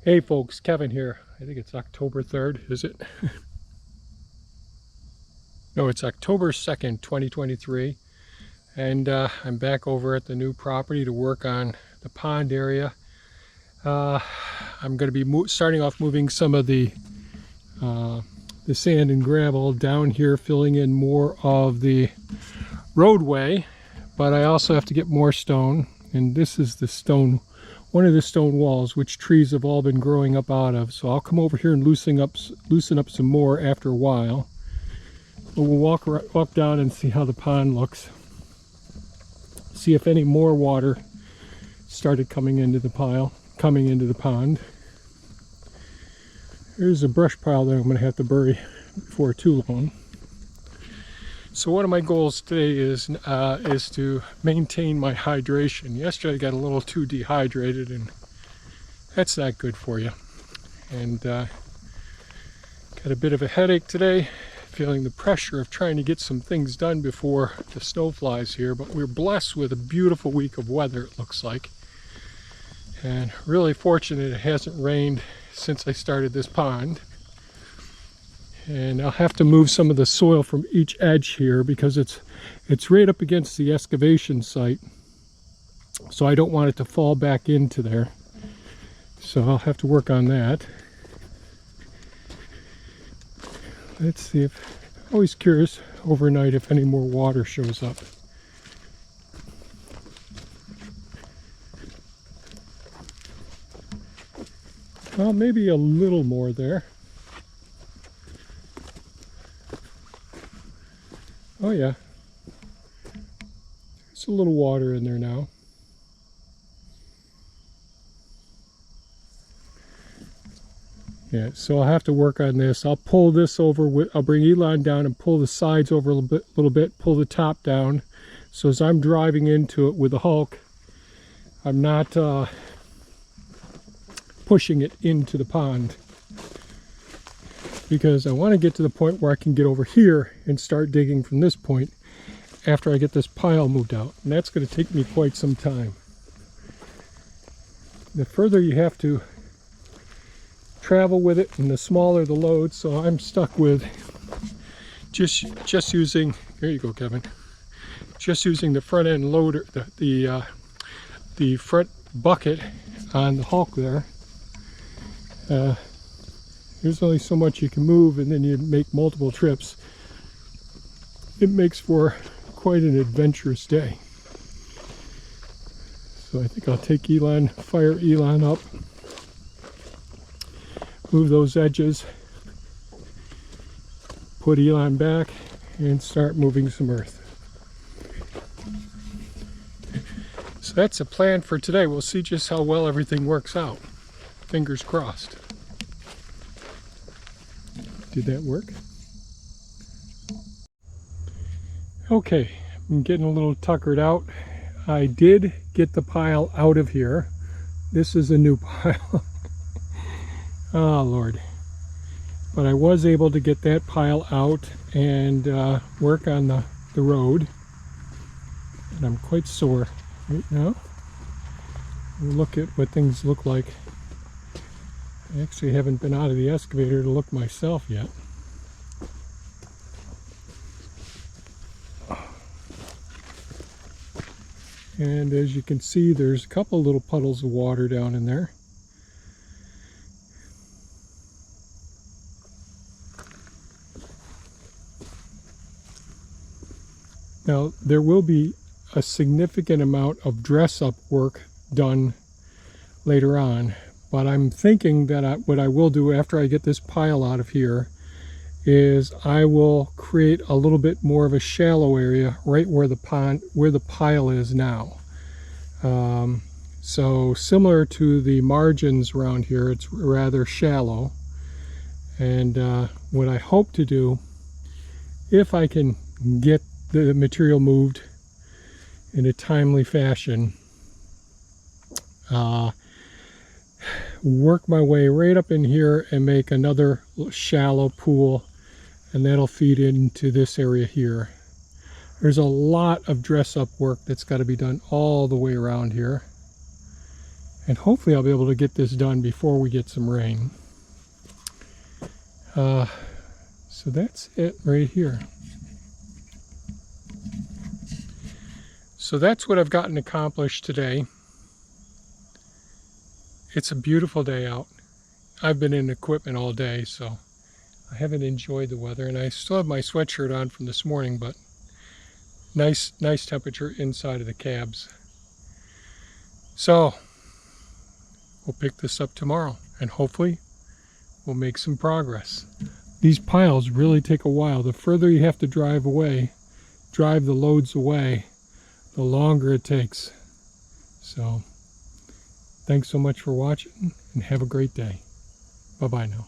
Hey folks, Kevin here. I think it's October 3rd, is it? No, it's October 2nd, 2023. And I'm back over at the new property to work on the pond area. I'm going to be starting off moving some of the sand and gravel down here, filling in more of the roadway. But I also have to get more stone. And this is the stone, one of the stone walls, which trees have all been growing up out of. So I'll come over here and loosen up some more after a while. But we'll walk down and see how the pond looks. See if any more water started coming into the pond. There's a brush pile that I'm going to have to bury before too long. So one of my goals today is to maintain my hydration. Yesterday I got a little too dehydrated, and that's not good for you. And got a bit of a headache today, feeling the pressure of trying to get some things done before the snow flies here. But we're blessed with a beautiful week of weather, it looks like. And really fortunate it hasn't rained since I started this pond. And I'll have to move some of the soil from each edge here because it's right up against the excavation site. So I don't want it to fall back into there. So I'll have to work on that. Let's see if, always curious overnight if any more water shows up. Well, maybe a little more there. Oh yeah, there's a little water in there now. Yeah, so I'll have to work on this. I'll pull this over, I'll bring Elon down and pull the sides over a little bit, pull the top down. So as I'm driving into it with the Hulk, I'm not pushing it into the pond. Because I want to get to the point where I can get over here and start digging from this point after I get this pile moved out. And that's going to take me quite some time. The further you have to travel with it and the smaller the load, so I'm stuck with just using, there you go Kevin, just using the front end loader, the front bucket on the Hulk there. There's only so much you can move, and then you make multiple trips. It makes for quite an adventurous day. So I think I'll take Elon, fire Elon up, move those edges, put Elon back, and start moving some earth. So that's the plan for today. We'll see just how well everything works out. Fingers crossed. Did that work? Okay, I'm getting a little tuckered out. I did get the pile out of here. This is a new pile. Oh Lord. But I was able to get that pile out and work on the road. And I'm quite sore right now. Look at what things look like. I actually haven't been out of the excavator to look myself yet. And as you can see, there's a couple little puddles of water down in there. Now, there will be a significant amount of dress-up work done later on. But I'm thinking that what I will do after I get this pile out of here is I will create a little bit more of a shallow area right where the pile is now. So similar to the margins around here, it's rather shallow. And what I hope to do, if I can get the material moved in a timely fashion, work my way right up in here and make another shallow pool, and that'll feed into this area here. There's a lot of dress up work that's got to be done all the way around here, And hopefully I'll be able to get this done before we get some rain. So that's it right here. So that's what I've gotten accomplished today. It's a beautiful day out. I've been in equipment all day, so I haven't enjoyed the weather, and I still have my sweatshirt on from this morning, but nice temperature inside of the cabs. So we'll pick this up tomorrow, and hopefully we'll make some progress. These piles really take a while. The further you have to drive the loads away, the longer it takes. So thanks so much for watching, and have a great day. Bye-bye now.